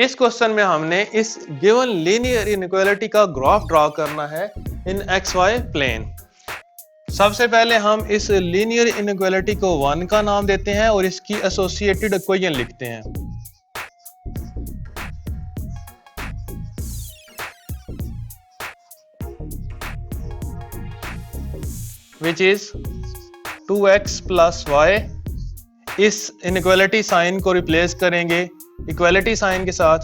इस क्वेश्चन में हमने इस गिवन लीनियर इनइक्वालिटी का ग्राफ ड्रॉ करना है इन एक्स वाई प्लेन। सबसे पहले हम इस लीनियर इनइक्वालिटी को 1 का नाम देते हैं और इसकी एसोसिएटेड इक्वेशन लिखते हैं। Which is 2x plus y. इस इनइक्वालिटी साइन को रिप्लेस करेंगे इक्वालिटी साइन के साथ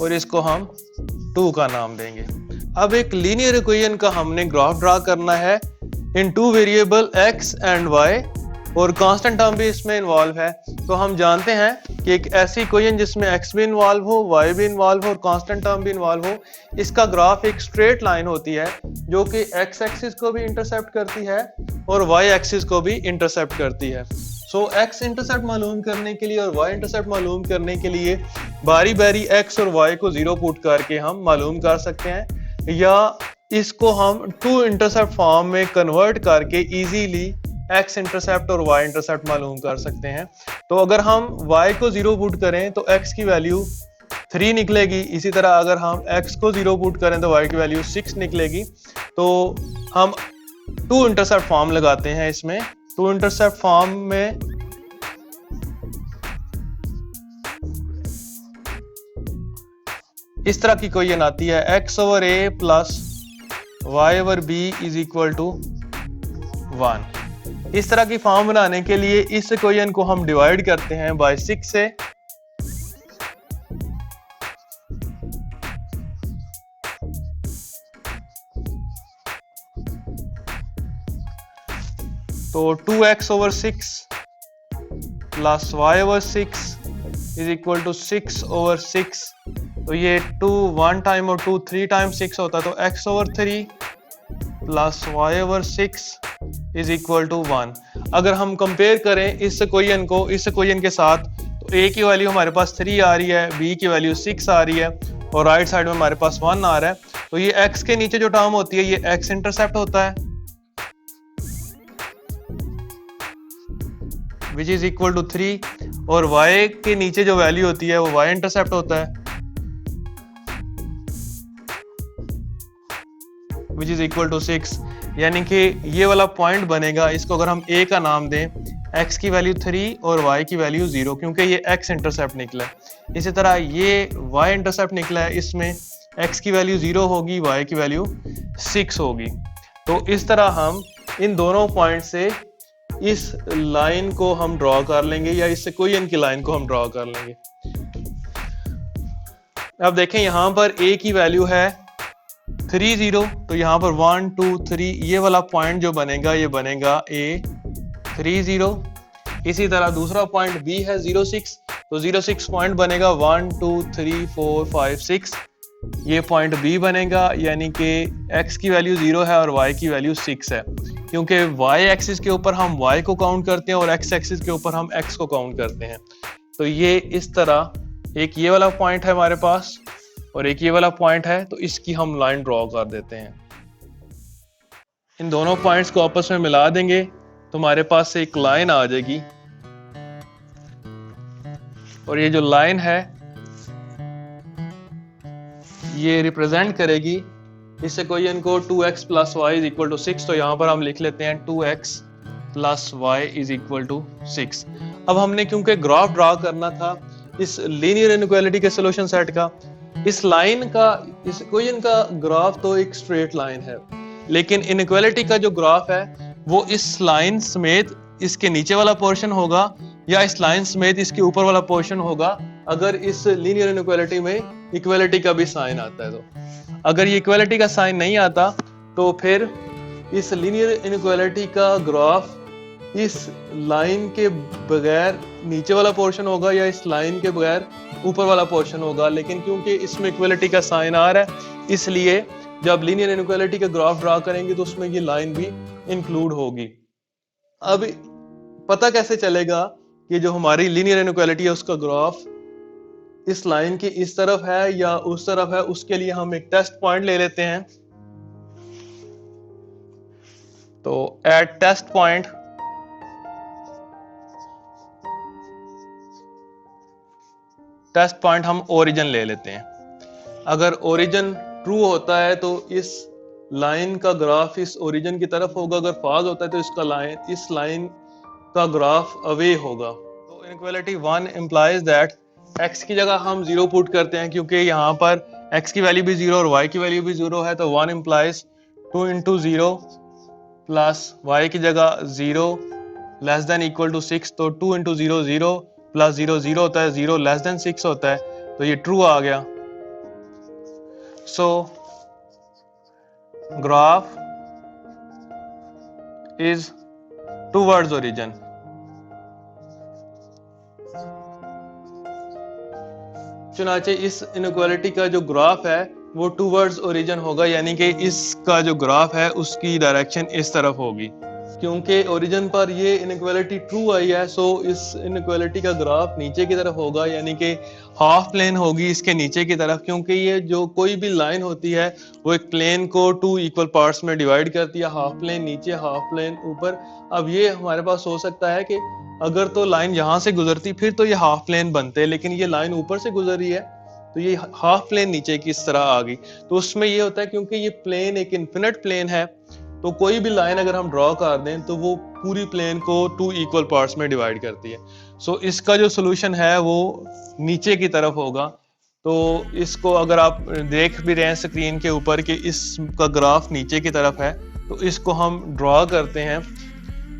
और इसको हम 2 का नाम देंगे। अब एक लीनियर इक्वेशन का हमने ग्राफ ड्रा करना है in two variable x and y और कांस्टेंट टर्म भी इसमें इन्वॉल्व है। तो हम जानते हैं कि एक ऐसी इक्वेशन जिसमें x भी इन्वॉल्व हो, y भी इन्वॉल्व हो और कांस्टेंट टर्म भी इन्वॉल्व हो, इसका ग्राफ एक स्ट्रेट लाइन होती है जो कि x एक्सिस को भी इंटरसेप्ट करती है और y एक्सिस को भी इंटरसेप्ट करती है। सो x इंटरसेप्ट मालूम करने के लिए और y इंटरसेप्ट मालूम करने के लिए बारी बारी x और y को 0 पुट करके हम मालूम कर सकते हैं, या इसको हम टू इंटरसेप्ट फॉर्म में कन्वर्ट करके इजीली x इंटरसेप्ट और y इंटरसेप्ट मालूम कर सकते हैं। तो अगर हम y को 0 पुट करें तो x की वैल्यू 3 निकलेगी। इसी तरह अगर हम x को 0 पुट करें तो y की वैल्यू 6 निकलेगी। तो हम टू इंटरसेप्ट फॉर्म लगाते हैं इसमें। टू इंटरसेप्ट फॉर्म में इस तरह की इक्वेशन आती है x over a plus y over b is equal to 1। इस तरह की फॉर्म बनाने के लिए इस इक्वेशन को हम डिवाइड करते हैं बाय 6 से। तो 2x over 6 plus y over 6 is equal to 6 over 6। तो ये 2 1 टाइम और 2 3 टाइम 6 होता है, तो x over 3 plus y over 6 is equal to 1। अगर हम कंपेयर करें इस इक्वेशन को इस इक्वेशन के साथ, तो a की वैल्यू हमारे पास 3 आ रही है, b की वैल्यू 6 आ रही है और राइट साइड में हमारे पास 1 आ रहा है। तो ये x के नीचे जो टर्म होती है ये x इंटरसेप्ट होता है विच इज इक्वल टू 3 और y के नीचे जो वैल्यू होती है वो y इंटरसेप्ट होता है विच इज इक्वल टू 6। यानी कि ये वाला पॉइंट बनेगा, इसको अगर हम a का नाम दें, x की वैल्यू 3 और y की वैल्यू 0, क्योंकि ये x इंटरसेप्ट निकला है। इसी तरह ये y इंटरसेप्ट निकला है, इसमें x की वैल्यू 0 होगी, y की वैल्यू 6 होगी। तो इस तरह हम इन दोनों पॉइंट से इस लाइन को हम ड्रॉ कर लेंगे या इस इक्वेशन की लाइन को हम ड्रॉ कर लेंगे। अब देखें यहाँ पर a की वैल्यू है 3 0, तो यहाँ पर 1 2 3 ये वाला पॉइंट जो बनेगा ये बनेगा a 3 0। इसी तरह दूसरा पॉइंट b है 0 6, तो 0 6 पॉइंट बनेगा 1 2 3 4 5 6, ये पॉइंट b बनेगा। यानी कि x की वैल्यू 0 है और y की वैल्यू 6 है, क्योंकि y एक्सिस के ऊपर हम y को काउंट करते हैं और x एक्सिस के ऊपर हम x को काउंट करते हैं। तो ये इस तरह एक ये वाला पॉइंट है हमारे पास और एक ये वाला पॉइंट है, तो इसकी हम लाइन ड्रॉ कर देते हैं। इन दोनों पॉइंट्स को आपस में मिला देंगे तो हमारे पास से एक लाइन आ जाएगी और ये जो लाइन है ये रिप्रेजेंट करेगी इस इक्वेशन को 2x plus y is equal to 6। तो यहाँ पर हम लिख लेते हैं 2x plus y is equal to 6। अब हमने क्योंकि ग्राफ ड्रॉ करना था इस लीनियर इनइक्वालिटी के सॉल्यूशन सेट का, इस लाइन का इस इक्वेशन का ग्राफ तो एक स्ट्रेट लाइन है, लेकिन इनइक्वालिटी का जो ग्राफ है वो इस लाइन समेत इसके नीचे वाला पोर्शन होगा या इस लाइन समेत इसके ऊपर वाला पोर्शन होगा अगर इस लीनियर इनइक्वालिटी में इक्वालिटी का भी साइन आता है। तो अगर ये इक्वालिटी का साइन नहीं आता तो फिर इस लीनियर इनइक्वालिटी का ग्राफ इस लाइन के बगैर नीचे वाला पोर्शन होगा या इस लाइन के बगैर ऊपर वाला पोर्शन होगा। लेकिन क्योंकि इसमें इक्वालिटी का साइन आ रहा है, इसलिए जब लीनियर इनइक्वालिटी का ग्राफ ड्रा करेंगे तो उसमें ये लाइन भी इंक्लूड होगी। अब पता कैसे चलेगा कि जो हमारी लीनियर इनइक्वालिटी है उसका ग्राफ इस लाइन की इस तरफ है या उस तरफ है? उसके लिए हम एक टेस्ट पॉइंट ले लेते हैं। तो at test point test point हम ओरिजिन ले लेते हैं। अगर ओरिजिन ट्रू होता है तो इस लाइन का ग्राफ इस ओरिजिन की तरफ होगा, अगर फॉल्स होता है तो इस लाइन का ग्राफ अवे होगा। तो इनइक्वालिटी 1 implies दैट x की जगह हम 0 पुट करते हैं, क्योंकि यहाँ पर x की वैल्यू भी 0 और y की वैल्यू भी 0 है, तो 1 implies 2 into 0 प्लस y की जगह 0 लेस देन इक्वल टू 6, तो 2 into 0 0 प्लस 0 0 होता है, 0 लेस देन 6 होता है, तो ये ट्रू आ गया। सो ग्राफ इज टूवर्ड्स ओरिजिन। चुनाचे इस इनइक्वालिटी का जो ग्राफ है वो टूवर्ड्स ओरिजिन होगा, यानी कि इसका जो ग्राफ है उसकी डायरेक्शन इस तरफ होगी। क्योंकि ओरिजिन पर ये इनइक्वालिटी ट्रू आई है, सो इस इनइक्वालिटी का ग्राफ नीचे की तरफ होगा, यानी कि हाफ प्लेन होगी इसके नीचे की तरफ। क्योंकि ये जो कोई भी लाइन होती है वो एक प्लेन को 2 इक्वल पार्ट्स में डिवाइड करती है, हाफ प्लेन नीचे हाफ प्लेन ऊपर। अब ये हमारे पास हो सकता है कि अगर तो लाइन यहाँ से गुजरती फिर तो ये हाफ प्लेन बनते, लेकिन ये लाइन ऊपर से गुजर रही है तो ये हाफ प्लेन नीचे की इस तरह आ गई। तो उसमें ये होता है क्योंकि ये प्लेन एक इन्फिनिट प्लेन है, तो कोई भी लाइन अगर हम ड्रॉ कर दें तो वो पूरी प्लेन को 2 इक्वल पार्ट्स में डिवाइड करती है। सो इसका जो सोल्यूशन है वो नीचे की तरफ होगा। तो इसको अगर आप देख भी रहे हैं स्क्रीन के ऊपर कि इसका ग्राफ नीचे की तरफ है, तो इसको हम ड्रॉ करते हैं।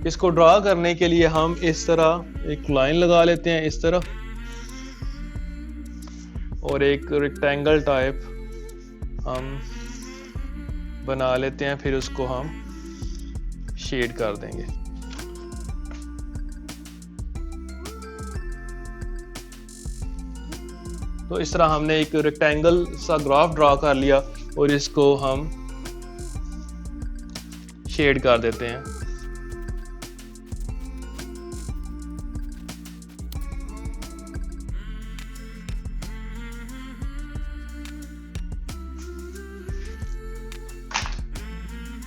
इसको ड्रॉ करने के लिए हम इस तरह एक लाइन लगा लेते हैं इस तरफ, और एक रेक्टेंगल टाइप हम बना लेते हैं, फिर उसको हम शेड कर देंगे। तो इस तरह हमने एक रेक्टेंगल सा ग्राफ ड्रॉ कर लिया और इसको हम शेड कर देते हैं।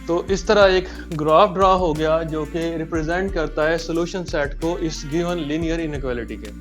तो इस तरह एक ग्राफ ड्रॉ हो गया जो कि रिप्रेजेंट करता है सॉल्यूशन सेट को इस गिवन लीनियर इनइक्वालिटी के।